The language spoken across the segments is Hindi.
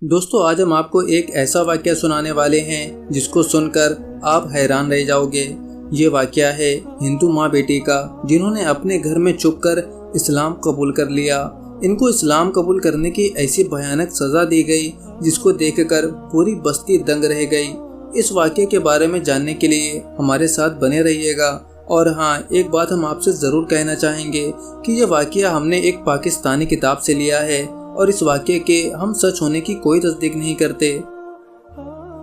दोस्तों, आज हम आपको एक ऐसा वाकया सुनाने वाले हैं जिसको सुनकर आप हैरान रह जाओगे। ये वाकया है हिंदू माँ बेटी का, जिन्होंने अपने घर में छुपकर इस्लाम कबूल कर लिया। इनको इस्लाम कबूल करने की ऐसी भयानक सज़ा दी गई जिसको देखकर पूरी बस्ती दंग रह गई। इस वाकये के बारे में जानने के लिए हमारे साथ बने रहिएगा। और हाँ, एक बात हम आपसे ज़रूर कहना चाहेंगे कि ये वाकया हमने एक पाकिस्तानी किताब से लिया है और इस वाकये के हम सच होने की कोई तस्दीक नहीं करते।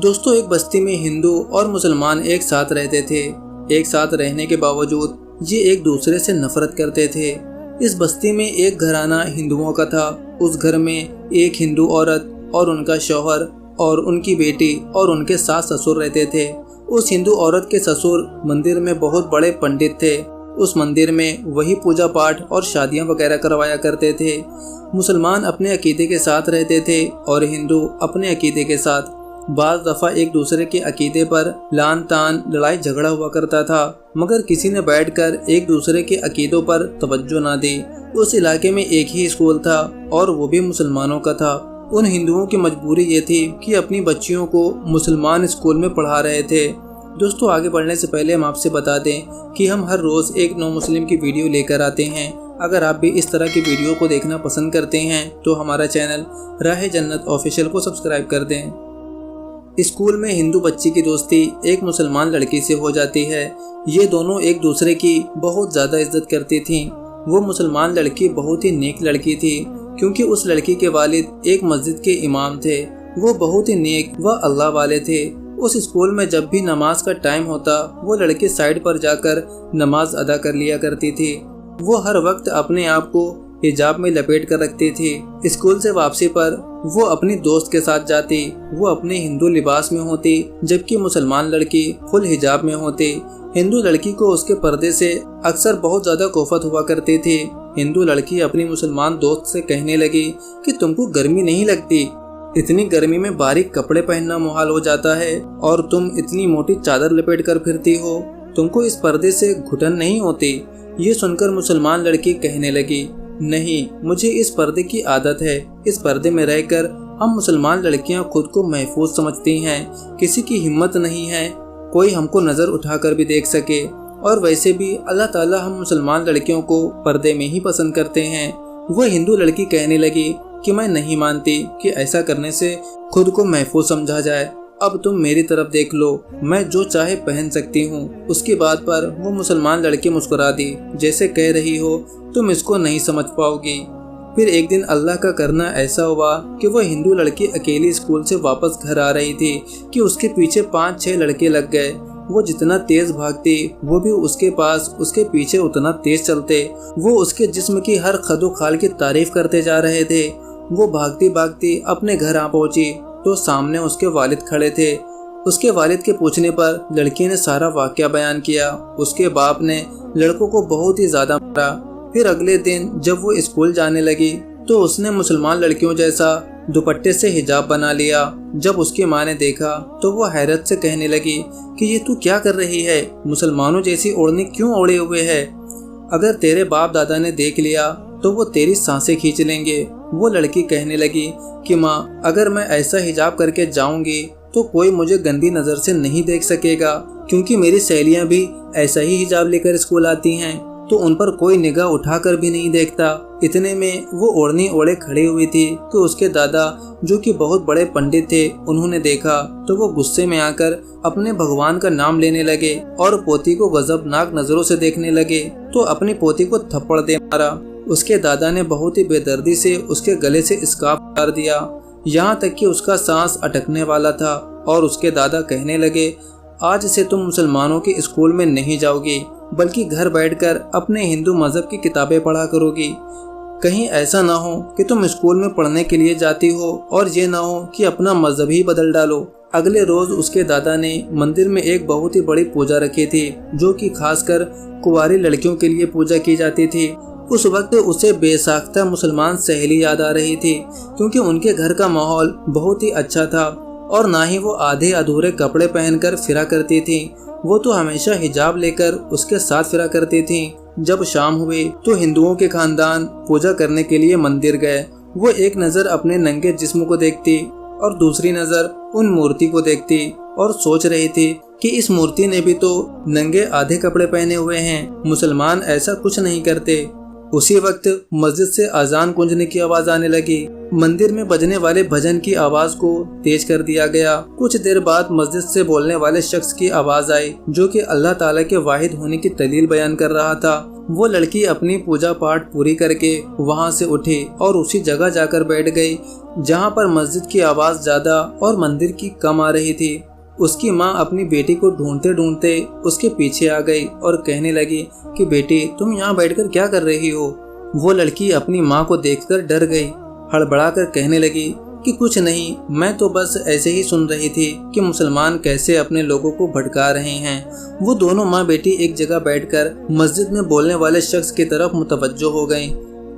दोस्तों, एक बस्ती में हिंदू और मुसलमान एक साथ रहते थे। एक साथ रहने के बावजूद ये एक दूसरे से नफरत करते थे। इस बस्ती में एक घराना हिंदुओं का था। उस घर में एक हिंदू औरत और उनका शौहर और उनकी बेटी और उनके सास ससुर रहते थे। उस हिंदू औरत के ससुर मंदिर में बहुत बड़े पंडित थे। उस मंदिर में वही पूजा पाठ और शादियां वगैरह करवाया करते थे। मुसलमान अपने अकीदे के साथ रहते थे और हिंदू अपने अकीदे के साथ। बाज़ दफ़ा एक दूसरे के अकीदे पर लान तान लड़ाई झगड़ा हुआ करता था, मगर किसी ने बैठकर एक दूसरे के अकीदों पर तवज्जो ना दी। उस इलाके में एक ही स्कूल था और वो भी मुसलमानों का था। उन हिंदुओं की मजबूरी ये थी कि अपनी बच्चियों को मुसलमान स्कूल में पढ़ा रहे थे। दोस्तों, आगे बढ़ने से पहले हम आपसे बता दें कि हम हर रोज़ एक नो मुस्लिम की वीडियो लेकर आते हैं। अगर आप भी इस तरह की वीडियो को देखना पसंद करते हैं तो हमारा चैनल राह जन्नत ऑफिशियल को सब्सक्राइब कर दें। स्कूल में हिंदू बच्ची की दोस्ती एक मुसलमान लड़की से हो जाती है। ये दोनों एक दूसरे की बहुत ज़्यादा इज्जत करती थीं। वो मुसलमान लड़की बहुत ही नेक लड़की थी, क्योंकि उस लड़की के वालिद एक मस्जिद के इमाम थे। वो बहुत ही नेक व अल्लाह वाले थे। उस स्कूल में जब भी नमाज का टाइम होता, वो लड़की साइड पर जाकर नमाज अदा कर लिया करती थी। वो हर वक्त अपने आप को हिजाब में लपेट कर रखती थी। स्कूल से वापसी पर वो अपनी दोस्त के साथ जाती। वो अपने हिंदू लिबास में होती, जबकि मुसलमान लड़की फुल हिजाब में होती। हिंदू लड़की को उसके पर्दे से अक्सर बहुत ज़्यादा कोफत हुआ करती थी। हिंदू लड़की अपनी मुसलमान दोस्त से कहने लगी कि तुमको गर्मी नहीं लगती? इतनी गर्मी में बारीक कपड़े पहनना मुहाल हो जाता है और तुम इतनी मोटी चादर लपेट कर फिरती हो। तुमको इस पर्दे से घुटन नहीं होती? ये सुनकर मुसलमान लड़की कहने लगी, नहीं, मुझे इस पर्दे की आदत है। इस पर्दे में रहकर हम मुसलमान लड़कियां खुद को महफूज समझती हैं। किसी की हिम्मत नहीं है कोई हमको नज़र उठाकर भी देख सके। और वैसे भी अल्लाह ताला हम मुसलमान लड़कियों को पर्दे में ही पसंद करते हैं। वो हिंदू लड़की कहने लगी कि मैं नहीं मानती कि ऐसा करने से खुद को महफूज समझा जाए। अब तुम मेरी तरफ देख लो, मैं जो चाहे पहन सकती हूँ। उसकी बात पर वो मुसलमान लड़की मुस्कुरा दी, जैसे कह रही हो तुम इसको नहीं समझ पाओगी। फिर एक दिन अल्लाह का करना ऐसा हुआ कि वो हिंदू लड़की अकेली स्कूल से वापस घर आ रही थी कि उसके पीछे 5-6 लड़के लग गए। वो जितना तेज भागती, वो भी उसके पास उसके पीछे उतना तेज चलते। वो उसके जिस्म की हर खदो खाल की तारीफ करते जा रहे थे। वो भागती भागती अपने घर आ पहुंची तो सामने उसके वालिद खड़े थे। उसके वालिद के पूछने पर लड़की ने सारा वाकया बयान किया। उसके बाप ने लड़कों को बहुत ही ज्यादा मारा। फिर अगले दिन जब वो स्कूल जाने लगी तो उसने मुसलमान लड़कियों जैसा दुपट्टे से हिजाब बना लिया। जब उसकी माँ ने देखा तो वो हैरत से कहने लगी कि ये तू क्या कर रही है? मुसलमानों जैसी ओढ़नी क्यों ओढ़े हुए है? अगर तेरे बाप दादा ने देख लिया तो वो तेरी सांसें खींच लेंगे। वो लड़की कहने लगी कि माँ, अगर मैं ऐसा हिजाब करके जाऊंगी तो कोई मुझे गंदी नज़र से नहीं देख सकेगा, क्योंकि मेरी सहेलियां भी ऐसा ही हिजाब लेकर स्कूल आती हैं तो उन पर कोई निगाह उठाकर भी नहीं देखता। इतने में वो ओढ़नी ओढ़े खड़ी हुई थी कि उसके दादा, जो कि बहुत बड़े पंडित थे, उन्होंने देखा तो वो गुस्से में आकर अपने भगवान का नाम लेने लगे और पोती को गजबनाक नजरों से देखने लगे तो अपनी पोती को थप्पड़ दे मारा। उसके दादा ने बहुत ही बेदर्दी से उसके गले से स्कार्फ उतार दिया, यहाँ तक कि उसका सांस अटकने वाला था। और उसके दादा कहने लगे, आज से तुम मुसलमानों के स्कूल में नहीं जाओगी, बल्कि घर बैठकर अपने हिंदू मजहब की किताबें पढ़ा करोगी। कहीं ऐसा ना हो कि तुम स्कूल में पढ़ने के लिए जाती हो और ये ना हो कि अपना मजहब ही बदल डालो। अगले रोज उसके दादा ने मंदिर में एक बहुत ही बड़ी पूजा रखी थी, जो कि खासकर कुंवारी लड़कियों के लिए पूजा की जाती थी। उस वक्त उसे बेसाख्ता मुसलमान सहेली याद आ रही थी, क्योंकि उनके घर का माहौल बहुत ही अच्छा था और ना ही वो आधे अधूरे कपड़े पहनकर फिरा करती थी। वो तो हमेशा हिजाब लेकर उसके साथ फिरा करती थी। जब शाम हुई तो हिंदुओं के खानदान पूजा करने के लिए मंदिर गए। वो एक नज़र अपने नंगे जिस्म को देखती और दूसरी नज़र उन मूर्ति को देखती और सोच रही थी कि इस मूर्ति ने भी तो नंगे आधे कपड़े पहने हुए हैं, मुसलमान ऐसा कुछ नहीं करते। उसी वक्त मस्जिद से अजान गूंजने की आवाज़ आने लगी। मंदिर में बजने वाले भजन की आवाज को तेज कर दिया गया। कुछ देर बाद मस्जिद से बोलने वाले शख्स की आवाज आई, जो कि अल्लाह ताला के वाहिद होने की दलील बयान कर रहा था। वो लड़की अपनी पूजा पाठ पूरी करके वहाँ से उठी और उसी जगह जाकर बैठ गई जहाँ पर मस्जिद की आवाज ज्यादा और मंदिर की कम आ रही थी। उसकी माँ अपनी बेटी को ढूंढते ढूंढते उसके पीछे आ गई और कहने लगी कि बेटी, तुम यहाँ बैठकर क्या कर रही हो? वो लड़की अपनी माँ को देखकर डर गई, हड़बड़ाकर कहने लगी कि कुछ नहीं, मैं तो बस ऐसे ही सुन रही थी कि मुसलमान कैसे अपने लोगों को भड़का रहे हैं। वो दोनों माँ बेटी एक जगह बैठकर मस्जिद में बोलने वाले शख्स की तरफ मुतवज्जो हो गईं,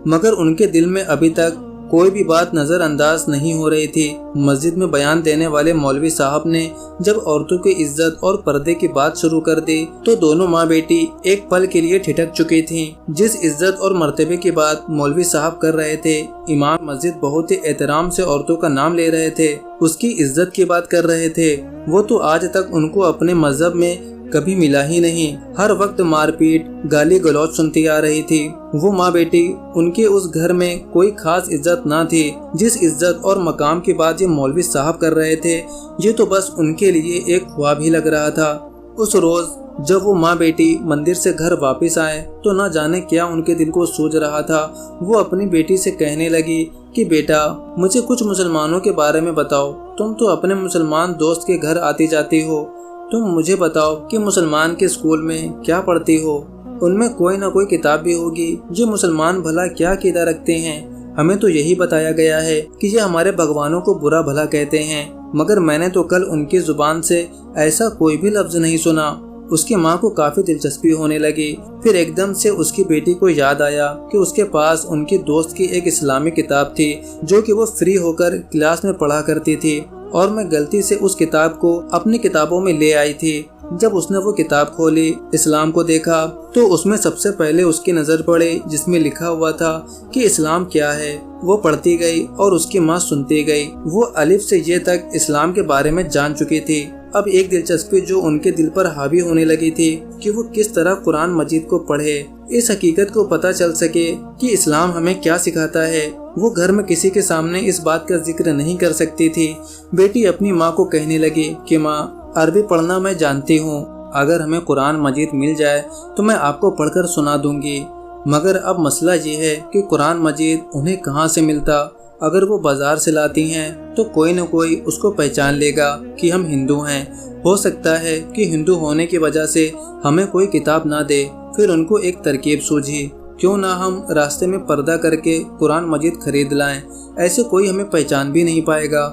मगर उनके दिल में अभी तक कोई भी बात नज़रअंदाज नहीं हो रही थी। मस्जिद में बयान देने वाले मौलवी साहब ने जब औरतों की इज्जत और पर्दे की बात शुरू कर दी तो दोनों माँ बेटी एक पल के लिए ठिठक चुकी थीं। जिस इज्जत और मर्तबे की बात मौलवी साहब कर रहे थे, इमाम मस्जिद बहुत ही एहतराम से औरतों का नाम ले रहे थे, उसकी इज्जत की बात कर रहे थे, वो तो आज तक उनको अपने मजहब में कभी मिला ही नहीं। हर वक्त मारपीट गाली गलौज सुनती आ रही थी। वो माँ बेटी, उनके उस घर में कोई खास इज्जत ना थी। जिस इज्जत और मकाम की बात ये मौलवी साहब कर रहे थे, ये तो बस उनके लिए एक ख्वाब ही लग रहा था। उस रोज जब वो माँ बेटी मंदिर से घर वापस आए तो न जाने क्या उनके दिल को सूझ रहा था। वो अपनी बेटी से कहने लगी कि बेटा, मुझे कुछ मुसलमानों के बारे में बताओ। तुम तो अपने मुसलमान दोस्त के घर आती जाती हो, तुम मुझे बताओ कि मुसलमान के स्कूल में क्या पढ़ती हो? उनमें कोई ना कोई किताब भी होगी जो मुसलमान भला क्या कीदा रखते हैं। हमें तो यही बताया गया है कि ये हमारे भगवानों को बुरा भला कहते हैं, मगर मैंने तो कल उनकी जुबान से ऐसा कोई भी लफ्ज नहीं सुना। उसकी माँ को काफी दिलचस्पी होने लगी। फिर एकदम से उसकी बेटी को याद आया कि उसके पास उनकी दोस्त की एक इस्लामी किताब थी जो कि वो फ्री होकर क्लास में पढ़ा करती थी, और मैं गलती से उस किताब को अपनी किताबों में ले आई थी। जब उसने वो किताब खोली, इस्लाम को देखा तो उसमें सबसे पहले उसकी नज़र पड़ी जिसमें लिखा हुआ था कि इस्लाम क्या है। वो पढ़ती गई और उसकी माँ सुनती गई। वो अलिफ से ये तक इस्लाम के बारे में जान चुकी थी। अब एक दिलचस्पी जो उनके दिल पर हावी होने लगी थी कि वो किस तरह कुरान मजीद को पढ़े, इस हकीकत को पता चल सके कि इस्लाम हमें क्या सिखाता है। वो घर में किसी के सामने इस बात का जिक्र नहीं कर सकती थी। बेटी अपनी माँ को कहने लगी कि माँ, अरबी पढ़ना मैं जानती हूँ, अगर हमें कुरान मजीद मिल जाए तो मैं आपको पढ़कर सुना दूंगी, मगर अब मसला ये है कि कुरान मजीद उन्हें कहाँ से मिलता? अगर वो बाजार से लाती हैं तो कोई न कोई उसको पहचान लेगा कि हम हिंदू हैं। हो सकता है कि हिंदू होने की वजह से हमें कोई किताब ना दे। फिर उनको एक तरकीब सूझी, क्यों ना हम रास्ते में पर्दा करके कुरान मजीद खरीद लाएं, ऐसे कोई हमें पहचान भी नहीं पाएगा।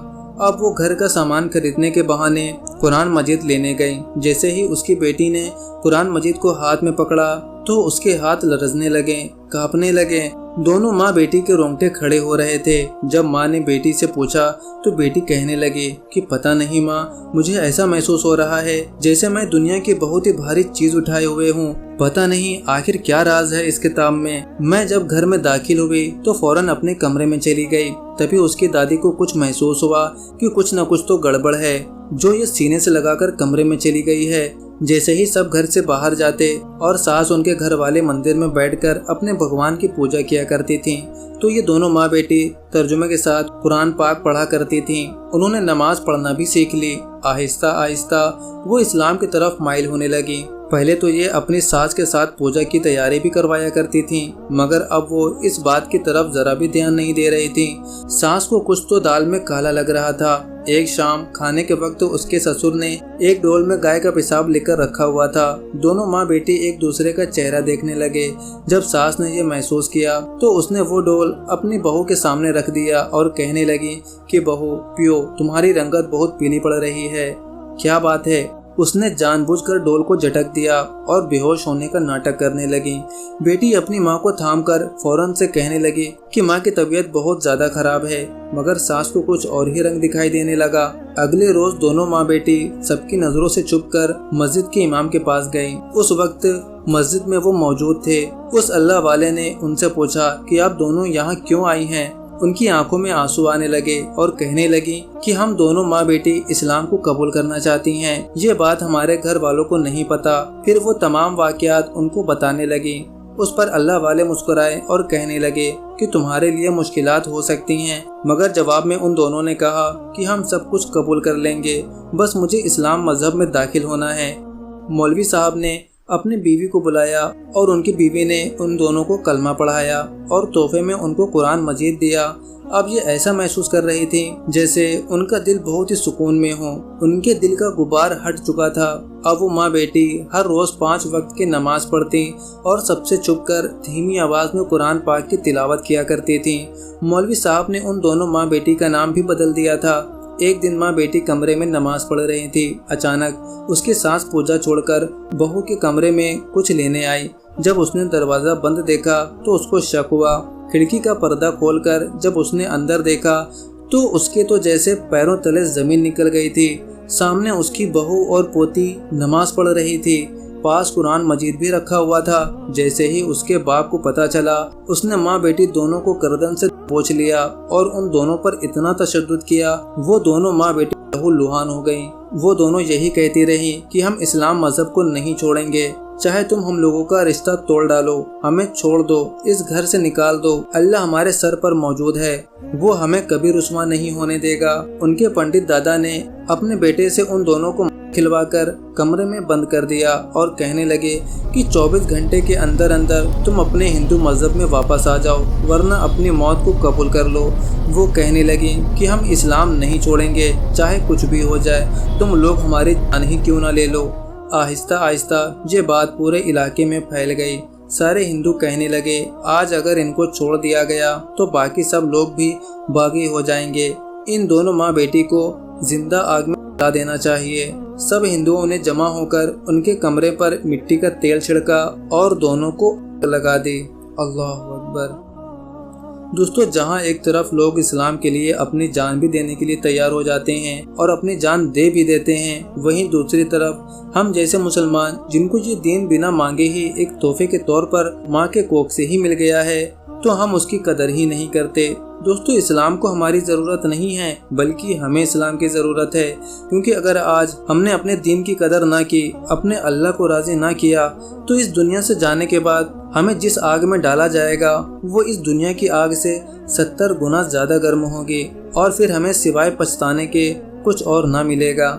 अब वो घर का सामान खरीदने के बहाने कुरान मजीद लेने गई। जैसे ही उसकी बेटी ने कुरान मजीद को हाथ में पकड़ा तो उसके हाथ लरजने लगे, कांपने लगे। दोनों माँ बेटी के रोंगटे खड़े हो रहे थे। जब माँ ने बेटी से पूछा तो बेटी कहने लगी कि पता नहीं माँ, मुझे ऐसा महसूस हो रहा है जैसे मैं दुनिया की बहुत ही भारी चीज उठाए हुए हूँ। पता नहीं आखिर क्या राज है इस किताब में। मैं जब घर में दाखिल हुई तो फौरन अपने कमरे में चली गई। तभी उसकी दादी को कुछ महसूस हुआ कि कुछ न कुछ तो गड़बड़ है, जो ये सीने से लगाकर कमरे में चली गई है। जैसे ही सब घर से बाहर जाते और सास उनके घर वाले मंदिर में बैठकर अपने भगवान की पूजा किया करती थीं, तो ये दोनों माँ बेटी तर्जुमे के साथ कुरान पाक पढ़ा करती थीं। उन्होंने नमाज पढ़ना भी सीख ली। आहिस्ता आहिस्ता वो इस्लाम की तरफ माइल होने लगी। पहले तो ये अपनी सास के साथ पूजा की तैयारी भी करवाया करती थीं, मगर अब वो इस बात की तरफ जरा भी ध्यान नहीं दे रही थी। सास को कुछ तो दाल में काला लग रहा था। एक शाम खाने के वक्त उसके ससुर ने एक डोल में गाय का पेशाब लेकर रखा हुआ था। दोनों माँ बेटी एक दूसरे का चेहरा देखने लगे। जब सास ने ये महसूस किया तो उसने वो डोल अपनी बहू के सामने रख दिया और कहने लगी कि बहू पियो, तुम्हारी रंगत बहुत पीली पड़ रही है। क्या बात है? उसने जानबूझकर डोल को झटक दिया और बेहोश होने का नाटक करने लगी। बेटी अपनी माँ को थामकर फौरन से कहने लगी कि माँ की तबीयत बहुत ज्यादा खराब है, मगर सास को कुछ और ही रंग दिखाई देने लगा। अगले रोज दोनों माँ बेटी सबकी नजरों से छुपकर मस्जिद के इमाम के पास गईं। उस वक्त मस्जिद में वो मौजूद थे। उस अल्लाह वाले ने उनसे पूछा कि आप दोनों यहाँ क्यों आई हैं? उनकी आंखों में आंसू आने लगे और कहने लगी कि हम दोनों माँ बेटी इस्लाम को कबूल करना चाहती हैं। ये बात हमारे घर वालों को नहीं पता। फिर वो तमाम वाक़यात उनको बताने लगी। उस पर अल्लाह वाले मुस्कुराए और कहने लगे कि तुम्हारे लिए मुश्किलात हो सकती हैं, मगर जवाब में उन दोनों ने कहा कि हम सब कुछ कबूल कर लेंगे, बस मुझे इस्लाम मजहब में दाखिल होना है। मौलवी साहब ने अपनी बीवी को बुलाया और उनकी बीवी ने उन दोनों को कलमा पढ़ाया और तोहफे में उनको कुरान मजीद दिया। अब ये ऐसा महसूस कर रही थी जैसे उनका दिल बहुत ही सुकून में हो। उनके दिल का गुबार हट चुका था। अब वो माँ बेटी हर रोज 5 वक्त की नमाज पढ़ती और सबसे छुपकर धीमी आवाज में कुरान पाक की तिलावत किया करती थी। मौलवी साहब ने उन दोनों माँ बेटी का नाम भी बदल दिया था। एक दिन माँ बेटी कमरे में नमाज पढ़ रही थी। अचानक उसकी सास पूजा छोड़कर बहू के कमरे में कुछ लेने आई। जब उसने दरवाजा बंद देखा तो उसको शक हुआ। खिड़की का पर्दा खोलकर जब उसने अंदर देखा तो उसके तो जैसे पैरों तले जमीन निकल गई थी। सामने उसकी बहू और पोती नमाज पढ़ रही थी। पास कुरान मजीद भी रखा हुआ था। जैसे ही उसके बाप को पता चला, उसने माँ बेटी दोनों को गर्दन से पोंछ लिया और उन दोनों पर इतना तशद्दुद किया, वो दोनों माँ बेटी लहू-लुहान हो गईं। वो दोनों यही कहती रही कि हम इस्लाम मजहब को नहीं छोड़ेंगे, चाहे तुम हम लोगों का रिश्ता तोड़ डालो, हमें छोड़ दो, इस घर से निकाल दो। अल्लाह हमारे सर पर मौजूद है, वो हमें कभी रुस्वा नहीं होने देगा। उनके पंडित दादा ने अपने बेटे से उन दोनों को खिलवाकर कमरे में बंद कर दिया और कहने लगे कि 24 घंटे के अंदर अंदर तुम अपने हिंदू मजहब में वापस आ जाओ, वरना अपनी मौत को कबूल कर लो। वो कहने लगी कि हम इस्लाम नहीं छोड़ेंगे, चाहे कुछ भी हो जाए, तुम लोग हमारी जान ही क्यों ना ले लो। आहिस्ता आहिस्ता ये बात पूरे इलाके में फैल गई। सारे हिंदू कहने लगे आज अगर इनको छोड़ दिया गया तो बाकी सब लोग भी बागी हो जाएंगे। इन दोनों माँ बेटी को जिंदा आग में जला देना चाहिए। सब हिंदुओं ने जमा होकर उनके कमरे पर मिट्टी का तेल छिड़का और दोनों को लगा दी। अल्लाह अकबर। दोस्तों, जहां एक तरफ लोग इस्लाम के लिए अपनी जान भी देने के लिए तैयार हो जाते हैं और अपनी जान दे भी देते हैं, वहीं दूसरी तरफ हम जैसे मुसलमान जिनको ये दीन बिना मांगे ही एक तोहफे के तौर पर माँ के कोख से ही मिल गया है, तो हम उसकी कदर ही नहीं करते। दोस्तों, इस्लाम को हमारी ज़रूरत नहीं है, बल्कि हमें इस्लाम की ज़रूरत है, क्योंकि अगर आज हमने अपने दीन की कदर ना की, अपने अल्लाह को राज़ी ना किया, तो इस दुनिया से जाने के बाद हमें जिस आग में डाला जाएगा वो इस दुनिया की आग से 70 गुना ज़्यादा गर्म होगी और फिर हमें सिवाय पछताने के कुछ और ना मिलेगा।